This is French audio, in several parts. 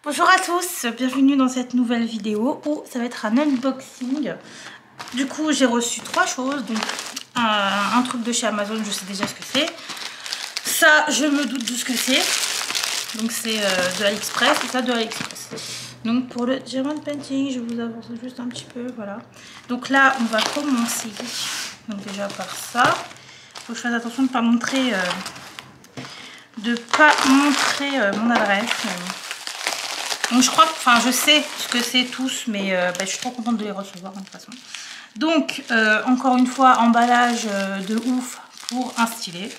Bonjour à tous, bienvenue dans cette nouvelle vidéo où ça va être un unboxing. Du coup j'ai reçu trois choses, donc un truc de chez Amazon, je sais déjà ce que c'est. Ça je me doute de ce que c'est, donc c'est de AliExpress, et ça de AliExpress. Donc pour le Diamond Painting, je vous avance juste un petit peu, voilà. Donc là on va commencer, donc déjà par ça. Faut que je fasse attention de ne pas montrer, mon adresse. Donc je crois, enfin je sais ce que c'est tous, mais je suis trop contente de les recevoir de toute façon. Donc encore une fois, emballage de ouf pour un stylet.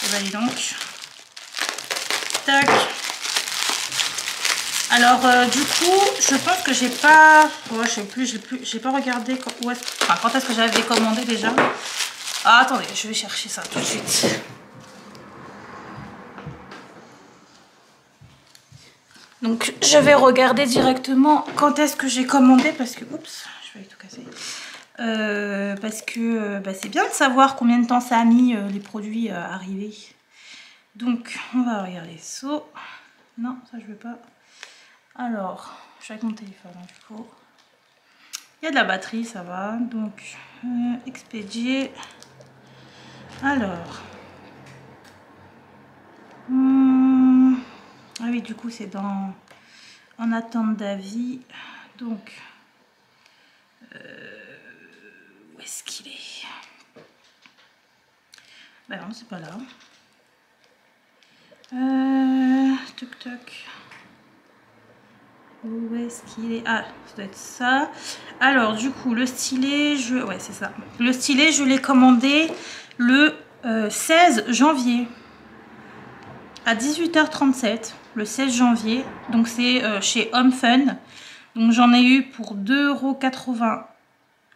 Et ben dis donc. Tac. Alors du coup, je pense que j'ai pas, je sais plus, j'ai pas regardé quand est-ce que j'avais commandé déjà. Ah, attendez, je vais chercher ça tout de suite. Donc je vais regarder directement quand est-ce que j'ai commandé parce que, oups, je vais tout casser. Parce que c'est bien de savoir combien de temps ça a mis les produits à arriver. Donc on va regarder ça. Non, ça je veux pas. Alors, je suis avec mon téléphone, il faut. Il y a de la batterie, ça va. Donc expédier. Alors. Ah oui, du coup, c'est dans en attente d'avis. Donc, où est-ce qu'il est? Bah non, c'est pas là. Toc toc. Où est-ce qu'il est? Ah, ça doit être ça. Alors, du coup, le stylet, ouais, c'est ça. Le stylet, je l'ai commandé le 16 janvier. À 18h37, le 16 janvier, donc c'est chez Home Fun. Donc j'en ai eu pour 2,81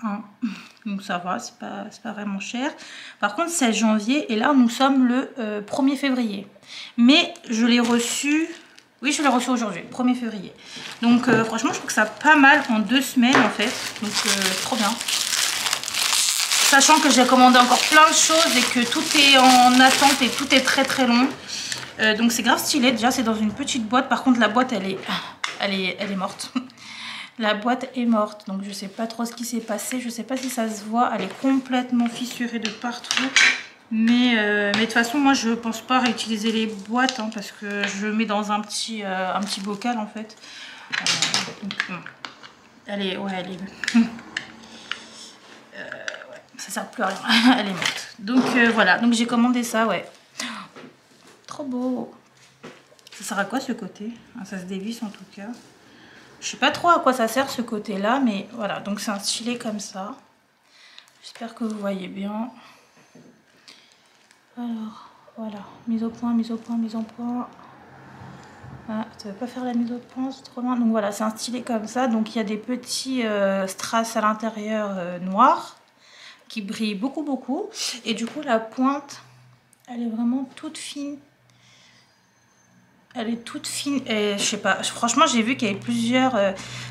€. Donc ça va, c'est pas vraiment cher. Par contre 16 janvier, et là nous sommes le 1er février. Mais je l'ai reçu, oui je l'ai reçu aujourd'hui, 1er février. Donc franchement je trouve que ça pas mal en 2 semaines en fait. Donc trop bien. Sachant que j'ai commandé encore plein de choses et que tout est en attente et tout est très long. Donc c'est grave stylé, déjà c'est dans une petite boîte, par contre la boîte elle est morte. La boîte est morte, donc je sais pas trop ce qui s'est passé, je sais pas si ça se voit, elle est complètement fissurée de partout. Mais de toute façon moi je pense pas réutiliser les boîtes hein, parce que je mets dans un petit bocal en fait. Ouais, ça sert plus à rien, elle est morte. Donc voilà, donc j'ai commandé ça, ouais. Trop beau. Ça sert à quoi ce côté? Ça se dévisse en tout cas. Je sais pas trop à quoi ça sert ce côté là, mais voilà, donc c'est un stylet comme ça. J'espère que vous voyez bien. Alors voilà, mise au point. Ah, ça veut pas faire la mise au point, c'est trop loin. Donc voilà, c'est un stylet comme ça. Donc il y a des petits strass à l'intérieur noirs qui brillent beaucoup. Et du coup la pointe, elle est vraiment toute fine. Elle est toute fine et je sais pas, franchement j'ai vu qu'il y avait plusieurs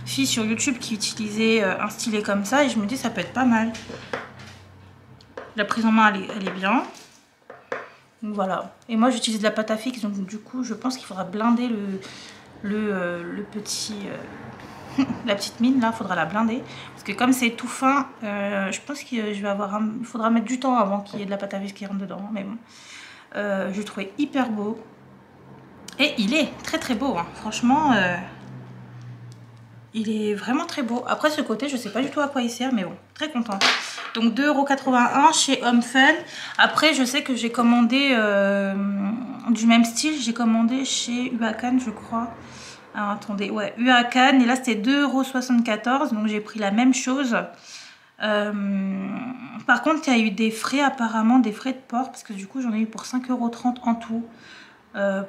filles sur YouTube qui utilisaient un stylet comme ça et je me dis ça peut être pas mal. La prise en main elle est bien. Donc voilà. Et moi j'utilise de la pâte à fixe donc du coup je pense qu'il faudra blinder le petit... la petite mine là, il faudra la blinder. Parce que comme c'est tout fin, je pense que il faudra mettre du temps avant qu'il y ait de la pâte à fixe qui rentre dedans. Mais bon, je le trouvais hyper beau. Et il est très beau, hein. Franchement, il est vraiment très beau. Après ce côté, je sais pas du tout à quoi il sert, mais bon, très contente. Donc 2,81 € chez Home Fun. Après, je sais que j'ai commandé du même style, j'ai commandé chez UA-Can, je crois. Alors attendez, ouais, UA-Can, et là c'était 2,74 €, donc j'ai pris la même chose. Par contre, il y a eu des frais, apparemment, des frais de port, parce que du coup, j'en ai eu pour 5,30 € en tout.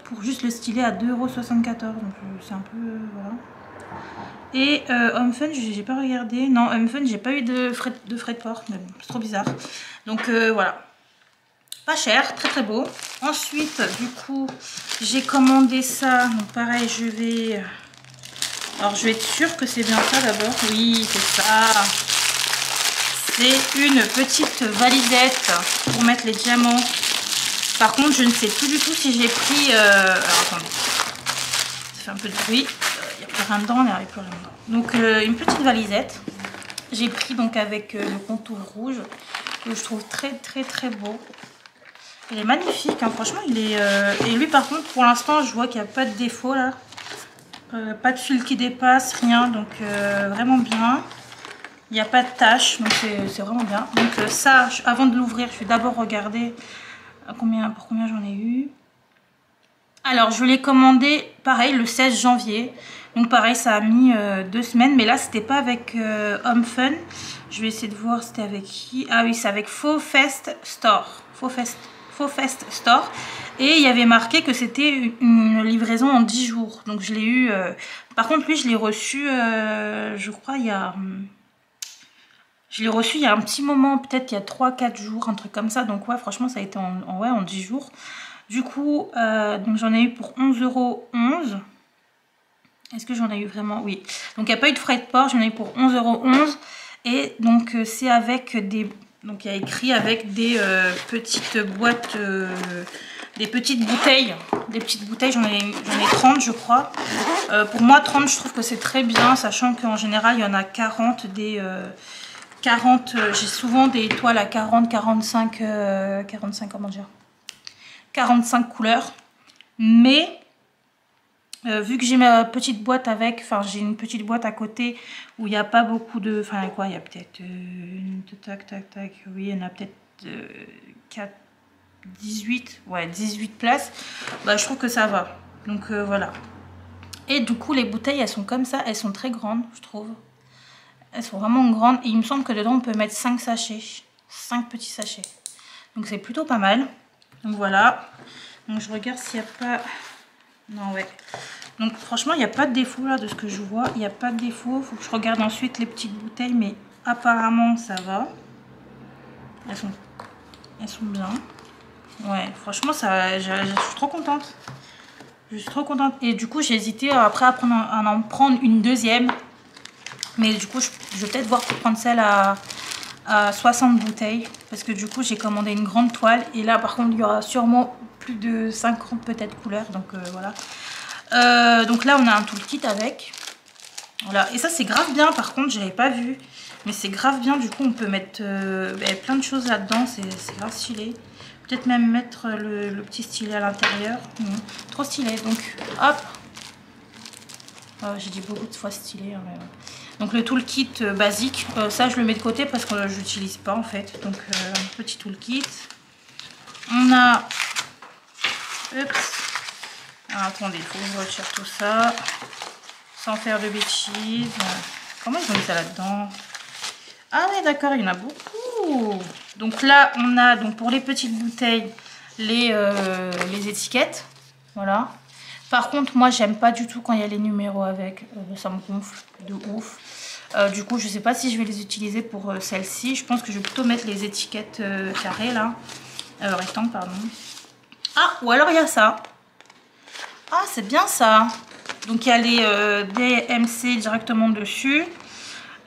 Pour juste le stylet à 2,74 €, donc c'est un peu voilà. Et Home Fun, j'ai pas regardé. Non, Home Fun, j'ai pas eu de frais de port, mais bon, c'est trop bizarre. Donc voilà, pas cher, très beau. Ensuite, du coup, j'ai commandé ça. Donc pareil, alors je vais être sûre que c'est bien ça d'abord. Oui, c'est ça. C'est une petite valisette pour mettre les diamants. Par contre, je ne sais plus du tout si j'ai pris... Alors, attendez. Ça fait un peu de bruit. Il n'y a plus rien dedans, il n'y avait plus rien dedans. Donc, une petite valisette. J'ai pris donc avec le contour rouge, que je trouve très beau. Il est magnifique, hein. Franchement, il est... Et lui, par contre, pour l'instant, je vois qu'il n'y a pas de défaut, là. Pas de fil qui dépasse, rien. Donc, vraiment bien. Il n'y a pas de tache, donc c'est vraiment bien. Donc, ça, avant de l'ouvrir, je vais d'abord regarder pour combien j'en ai eu. Alors, je l'ai commandé, pareil, le 16 janvier. Donc, pareil, ça a mis 2 semaines. Mais là, c'était pas avec Home Fun. Je vais essayer de voir c'était avec qui. Ah oui, c'est avec Faux Fest Store. Faux Fest Store. Et il y avait marqué que c'était une livraison en 10 jours. Donc, je l'ai eu... Par contre, lui, je l'ai reçu, je crois, il y a... Je l'ai reçu il y a un petit moment, peut-être il y a 3-4 jours, un truc comme ça. Donc, ouais, franchement, ça a été en 10 jours. Du coup, donc j'en ai eu pour 11,11 €. Est-ce que j'en ai eu vraiment? Oui. Donc, il n'y a pas eu de frais de port. J'en ai eu pour 11,11 €. Et donc, c'est avec des... Donc, il y a écrit avec des petites boîtes... des petites bouteilles. Des petites bouteilles, j'en ai 30, je crois. Pour moi, 30, je trouve que c'est très bien. Sachant qu'en général, il y en a 40 des... 40, j'ai souvent des toiles à 40, 45, 45, comment dire, 45 couleurs. Mais, vu que j'ai ma petite boîte avec, enfin, j'ai une petite boîte à côté où il n'y a pas beaucoup de, enfin, quoi, il y a peut-être, oui, il y en a peut-être 4, 18, ouais, 18 places. Bah, je trouve que ça va. Donc, voilà. Et du coup, les bouteilles, elles sont comme ça, elles sont très grandes, je trouve. Elles sont vraiment grandes et il me semble que dedans on peut mettre 5 sachets. 5 petits sachets. Donc c'est plutôt pas mal. Donc voilà. Donc je regarde s'il n'y a pas... Non, ouais. Donc franchement il n'y a pas de défaut là de ce que je vois. Il n'y a pas de défaut. Il faut que je regarde ensuite les petites bouteilles. Mais apparemment ça va. Elles sont bien. Ouais, franchement ça, je suis trop contente. Je suis trop contente. Et du coup j'ai hésité après à en prendre une deuxième. Mais du coup, je vais peut-être voir pour prendre celle à 60 bouteilles. Parce que du coup, j'ai commandé une grande toile. Et là, par contre, il y aura sûrement plus de 50 peut-être couleurs. Donc voilà. Donc là, on a un toolkit avec. Voilà. Et ça, c'est grave bien. Par contre, je n'avais pas vu. Mais c'est grave bien. Du coup, on peut mettre plein de choses là-dedans. C'est grave stylé. Peut-être même mettre le petit stylet à l'intérieur. Trop stylé. Donc, hop. Oh, j'ai dit beaucoup de fois stylé. Hein, mais... Donc le toolkit basique, ça je le mets de côté parce que je l'utilise pas en fait. Donc petit toolkit. On a... Oups. Alors, attendez, il faut que je retire tout ça. Sans faire de bêtises. Comment ils ont mis ça là-dedans? Ah oui d'accord, il y en a beaucoup. Donc là on a donc pour les petites bouteilles les étiquettes. Voilà. Par contre, moi, j'aime pas du tout quand il y a les numéros avec. Ça me gonfle de ouf. Du coup, je sais pas si je vais les utiliser pour celle-ci. Je pense que je vais plutôt mettre les étiquettes carrées, là. Rectangles, pardon. Ah, ou alors il y a ça. Ah, c'est bien ça. Donc, il y a les DMC directement dessus.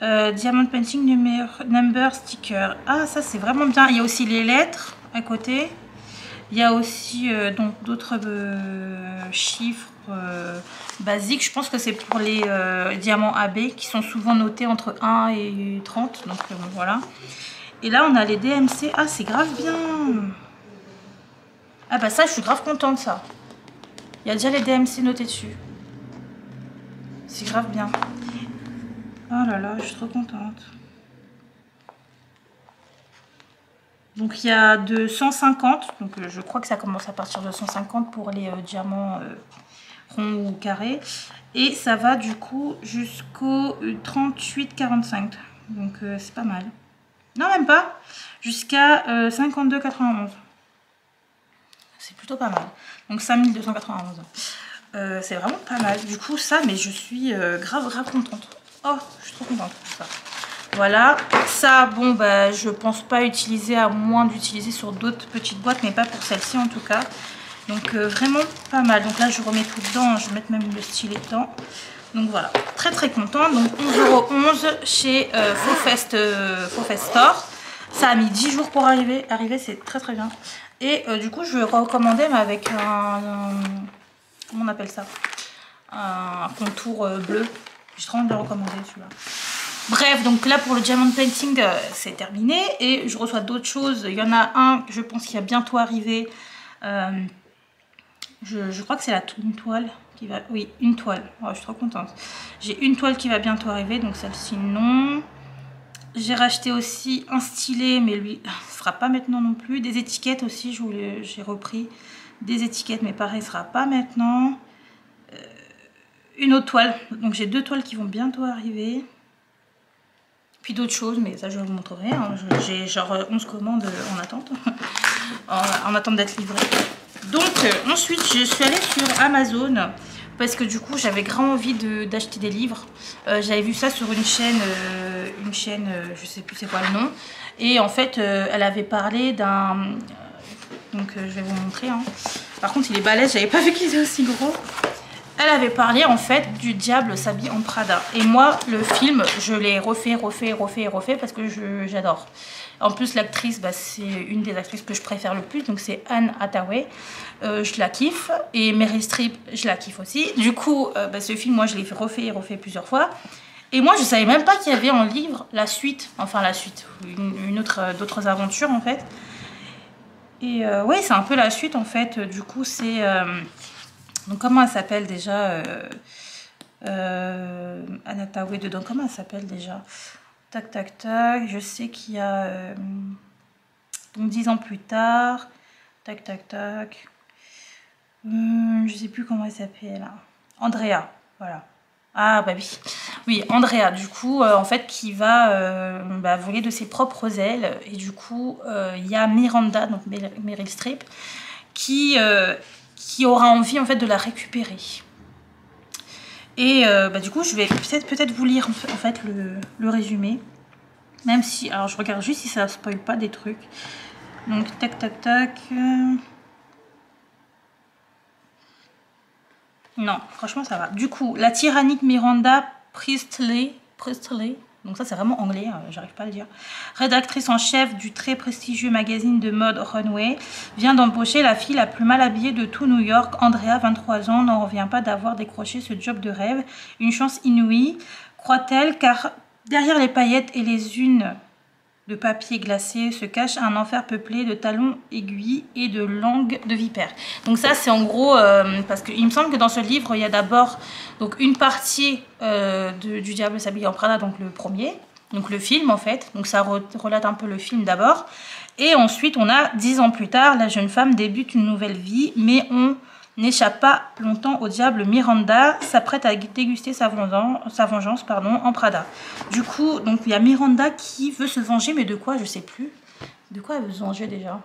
Diamond Painting Number Sticker. Ah, ça, c'est vraiment bien. Il y a aussi les lettres à côté. Il y a aussi donc d'autres chiffres basiques. Je pense que c'est pour les diamants AB qui sont souvent notés entre 1 et 30. Donc voilà. Et là, on a les DMC. Ah, c'est grave bien. Ah bah ça, je suis grave contente ça. Il y a déjà les DMC notés dessus. C'est grave bien. Oh là là, je suis trop contente. Donc il y a de 150, donc je crois que ça commence à partir de 150 pour les diamants ronds ou carrés. Et ça va du coup jusqu'au 38,45. Donc c'est pas mal. Non même pas, jusqu'à 52,91. C'est plutôt pas mal. Donc 5291. C'est vraiment pas mal. Du coup ça, mais je suis grave contente. Oh, je suis trop contente de ça. Voilà, ça, bon, bah, je pense pas utiliser, à moins d'utiliser sur d'autres petites boîtes, mais pas pour celle-ci en tout cas. Donc, vraiment pas mal. Donc là, je remets tout dedans, je vais mettre même le stylet dedans. Donc voilà, très content. Donc 11,11 € chez Faux Fest Store. Ça a mis 10 jours pour arriver, c'est très bien. Et du coup, je vais recommander, mais avec comment on appelle ça? Un contour bleu. J'ai trop envie de le recommander celui-là. Bref, donc là pour le diamond painting, c'est terminé. Et je reçois d'autres choses. Il y en a un, je pense, qui va bientôt arriver. Je crois que c'est une toile qui va... Oui, une toile. Oh, je suis trop contente. J'ai une toile qui va bientôt arriver, donc celle-ci non. J'ai racheté aussi un stylet, mais lui, ce sera pas maintenant non plus. Des étiquettes aussi, j'ai repris des étiquettes, mais pareil, ce sera pas maintenant. Une autre toile. Donc j'ai 2 toiles qui vont bientôt arriver. Puis d'autres choses, mais ça je vous montrerai. Hein. J'ai genre 11 commandes en attente. en attente d'être livrées. Donc ensuite, je suis allée sur Amazon. Parce que du coup, j'avais grand envie d'acheter des livres. J'avais vu ça sur une chaîne, je sais plus c'est quoi le nom. Et en fait, elle avait parlé d'un... donc je vais vous montrer. Hein. Par contre, il est balèze, j'avais pas vu qu'il était aussi gros. Elle avait parlé en fait du Diable s'habille en Prada. Et moi, le film, je l'ai refait parce que j'adore. En plus, l'actrice, bah, c'est une des actrices que je préfère le plus. Donc, c'est Anne Hathaway. Je la kiffe. Et Meryl Streep, je la kiffe aussi. Du coup, bah, ce film, moi, je l'ai refait plusieurs fois. Et moi, je savais même pas qu'il y avait en livre la suite. Enfin, la suite. D'autres aventures, en fait. Et ouais, c'est un peu la suite, en fait. Du coup, c'est... donc comment elle s'appelle déjà Anne Hathaway dedans, comment elle s'appelle déjà? Tac tac tac, je sais qu'il y a donc 10 ans plus tard, tac tac tac, je sais plus comment elle s'appelle là. Andrea, voilà. Ah bah oui, oui Andrea du coup en fait qui va voler de ses propres ailes et du coup il y a Miranda, donc Meryl Streep, qui aura envie en fait de la récupérer. Et du coup je vais peut-être vous lire en fait le résumé. Même si, alors je regarde juste si ça spoil pas des trucs. Donc tac tac tac. Non, franchement ça va. Du coup, la tyrannique Miranda Priestley, donc ça c'est vraiment anglais, hein, j'arrive pas à le dire, rédactrice en chef du très prestigieux magazine de mode Runway, vient d'embaucher la fille la plus mal habillée de tout New York. Andrea, 23 ans, n'en revient pas d'avoir décroché ce job de rêve. Une chance inouïe, croit-elle, car derrière les paillettes et les unes de papier glacé se cache un enfer peuplé de talons aiguilles et de langues de vipères. Donc ça c'est en gros, parce qu'il me semble que dans ce livre il y a d'abord donc une partie du Diable s'habille en Prada, donc le premier, donc le film en fait, donc ça relate un peu le film d'abord, et ensuite on a 10 ans plus tard, la jeune femme débute une nouvelle vie, mais on n'échappe pas longtemps au diable. Miranda s'apprête à déguster sa vengeance en Prada. Du coup, donc il y a Miranda qui veut se venger, mais de quoi? Je sais plus. De quoi elle veut se venger déjà?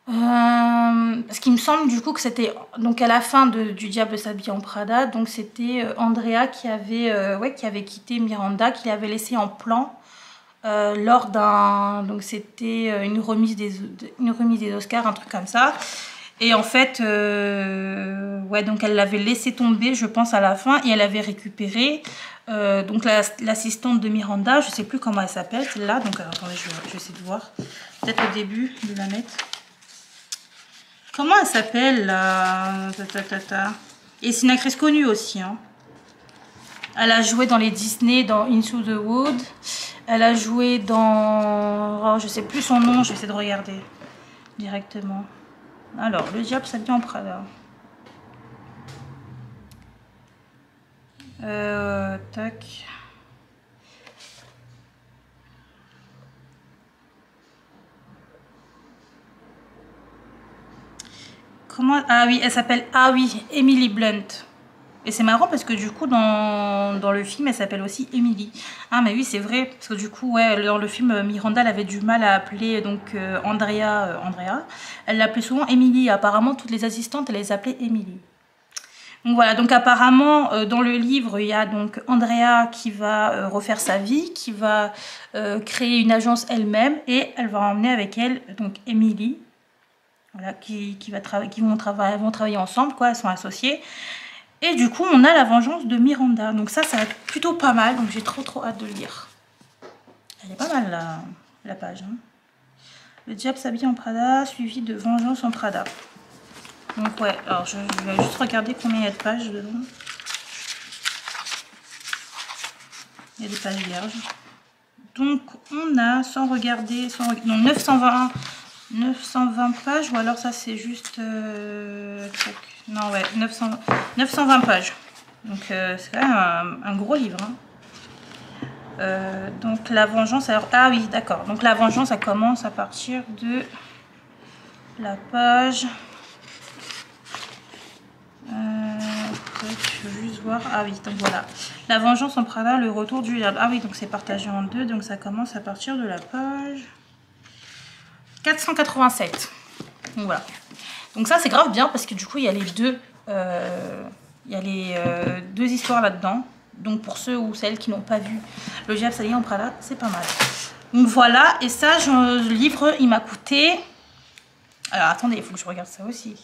Parce qu'il me semble du coup que c'était donc à la fin du Diable s'habille en Prada, donc c'était Andrea qui avait quitté Miranda, qui l'avait laissé en plan lors d'un, donc c'était une remise des Oscars, un truc comme ça. Et en fait, ouais, donc elle l'avait laissé tomber, je pense, à la fin, et elle avait récupéré donc l'assistante de Miranda, je sais plus comment elle s'appelle, celle-là. Donc attendez, je vais essayer de voir. Peut-être au début de la mettre. Comment elle s'appelle là? Et c'est une actrice connue aussi. Hein. Elle a joué dans les Disney, dans Into the Wood. Elle a joué dans... Oh, je sais plus son nom, je vais essayer de regarder directement. Alors, le Diable s'habille en Prada. Tac. Comment... Ah oui, elle s'appelle... Ah oui, Emily Blunt. Et c'est marrant parce que du coup, dans le film, elle s'appelle aussi Emily. Ah mais oui, c'est vrai. Parce que du coup, ouais, dans le film, Miranda, elle avait du mal à appeler donc Andrea. Elle l'appelait souvent Emily. Apparemment, toutes les assistantes, elle les appelait Emily. Donc voilà, donc apparemment, dans le livre, il y a donc Andrea qui va refaire sa vie, qui va créer une agence elle-même. Et elle va emmener avec elle, donc Emily. Voilà, qui vont travailler ensemble, quoi, elles sont associées. Et du coup, on a la vengeance de Miranda. Donc ça va être plutôt pas mal. Donc j'ai trop hâte de lire. Elle est pas mal la page. Hein. Le diable s'habille en Prada, suivi de Vengeance en Prada. Donc ouais, alors je vais juste regarder combien il y a de pages dedans. Il y a des pages vierges. Donc on a, sans regarder, non, 920 pages, ou alors ça c'est juste... non ouais, 920 pages. Donc c'est quand même un gros livre. Hein. Donc la vengeance, alors, ah oui d'accord, donc la vengeance ça commence à partir de la page... je veux juste voir, ah oui, donc voilà, la vengeance en Prada, le retour du diable, ah oui, donc c'est partagé en deux, donc ça commence à partir de la page 487, donc voilà, donc ça c'est grave bien parce que du coup il y a les deux deux histoires là-dedans, donc pour ceux ou celles qui n'ont pas vu le diable s'habille en Prada, c'est pas mal. Donc voilà, et ça, le livre il m'a coûté, alors attendez, il faut que je regarde ça aussi,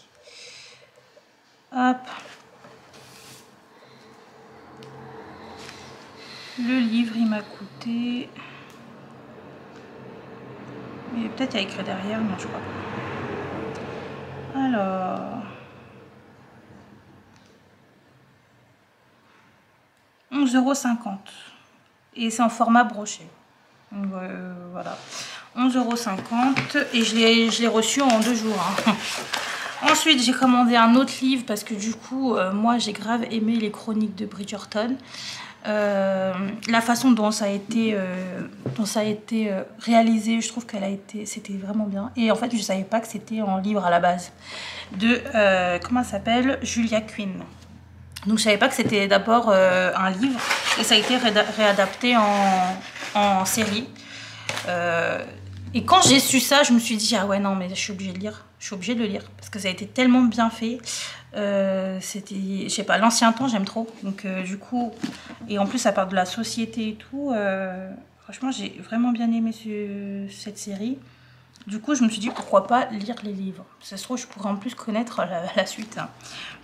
hop. Le livre, il m'a coûté... Mais peut-être il y a écrit derrière, non, je crois pas. Alors... 11,50 €. Et c'est en format broché. Donc, voilà. 11,50 € et je l'ai reçu en 2 jours. Hein. Ensuite, j'ai commandé un autre livre parce que du coup, moi, j'ai grave aimé les chroniques de Bridgerton. La façon dont ça a été réalisé, je trouve c'était vraiment bien. Et en fait, je savais pas que c'était en livre à la base de comment elle s'appelle, Julia Quinn. Donc je savais pas que c'était d'abord un livre et ça a été réadapté en série. Et quand j'ai su ça, je me suis dit ah ouais non mais je suis obligée de lire, je suis obligée de le lire parce que ça a été tellement bien fait. C'était, je sais pas, l'ancien temps j'aime trop, donc du coup, et en plus ça parle de la société et tout, franchement j'ai vraiment bien aimé cette série. Du coup je me suis dit pourquoi pas lire les livres, ça se trouve je pourrais en plus connaître la suite. Hein.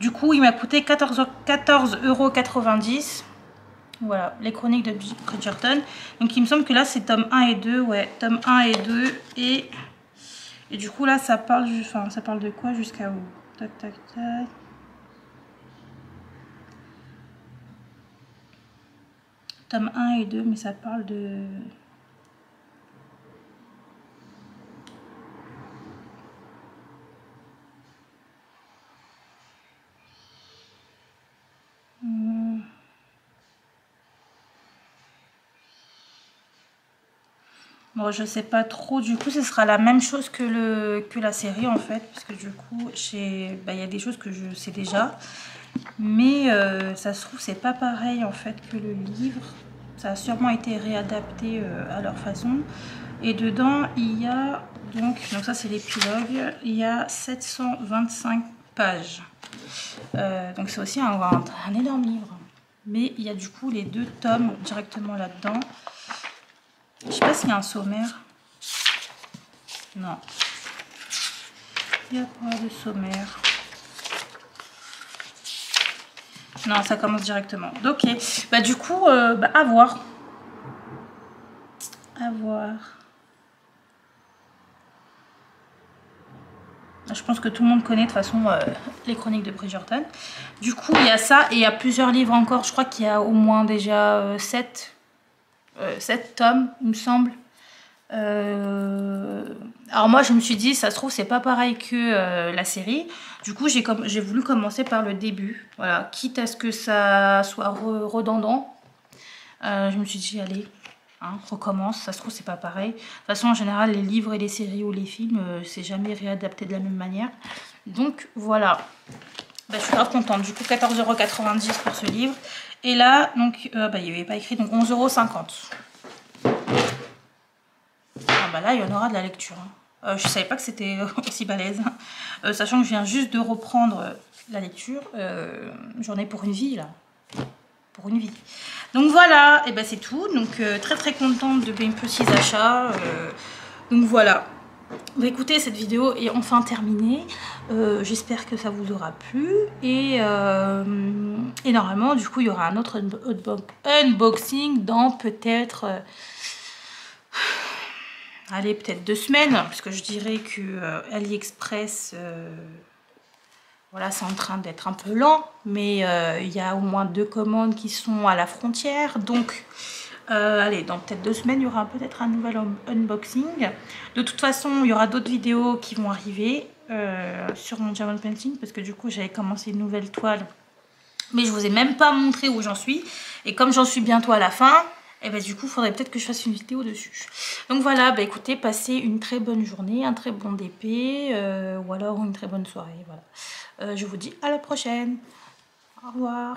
Du coup il m'a coûté 14,90 €. Voilà, les chroniques de Bridgerton. Donc il me semble que là c'est tome 1 et 2, ouais, tome 1 et 2, et du coup là ça parle, enfin ça parle de quoi jusqu'à où? Tac tac tac. Tome 1 et 2, mais ça parle de... Bon, je sais pas trop, du coup ce sera la même chose que la série en fait, parce que du coup il y a des choses que je sais déjà, mais ça se trouve c'est pas pareil en fait que le livre, ça a sûrement été réadapté à leur façon, et dedans il y a, donc ça c'est l'épilogue, il y a 725 pages, donc c'est aussi un énorme livre, mais il y a du coup les 2 tomes directement là-dedans. Je sais pas s'il y a un sommaire. Non. Il n'y a pas de sommaire. Non, ça commence directement. Ok. Bah du coup, à voir. À voir. Je pense que tout le monde connaît de toute façon les chroniques de Bridgerton. Du coup, il y a ça et il y a plusieurs livres encore. Je crois qu'il y a au moins déjà 7 tomes, il me semble. Alors moi je me suis dit ça se trouve c'est pas pareil que la série, du coup j'ai voulu commencer par le début, voilà, quitte à ce que ça soit redondant. Je me suis dit allez, hein, recommence, ça se trouve c'est pas pareil. De toute façon en général les livres et les séries ou les films c'est jamais réadapté de la même manière, donc voilà. Je suis grave contente, du coup 14,90 € pour ce livre, et là donc il n'y avait pas écrit, donc 11,50 €. Là il y en aura de la lecture. Je savais pas que c'était aussi balèze, sachant que je viens juste de reprendre la lecture. J'en ai pour une vie là, pour une vie. Donc voilà, et c'est tout. Donc très très contente de mes petits achats. Donc voilà. Écoutez, cette vidéo est enfin terminée. J'espère que ça vous aura plu, et normalement du coup il y aura un autre unboxing dans peut-être allez, peut-être 2 semaines, parce que je dirais que AliExpress, voilà, c'est en train d'être un peu lent, mais il y a au moins 2 commandes qui sont à la frontière, donc allez, dans peut-être 2 semaines, il y aura peut-être un nouvel unboxing. De toute façon, il y aura d'autres vidéos qui vont arriver sur mon diamond painting, parce que du coup, j'avais commencé une nouvelle toile, mais je vous ai même pas montré où j'en suis, et comme j'en suis bientôt à la fin, et ben du coup, il faudrait peut-être que je fasse une vidéo dessus. Donc voilà, bah écoutez, passez une très bonne journée, un très bon DP, ou alors une très bonne soirée, voilà. Je vous dis à la prochaine. Au revoir.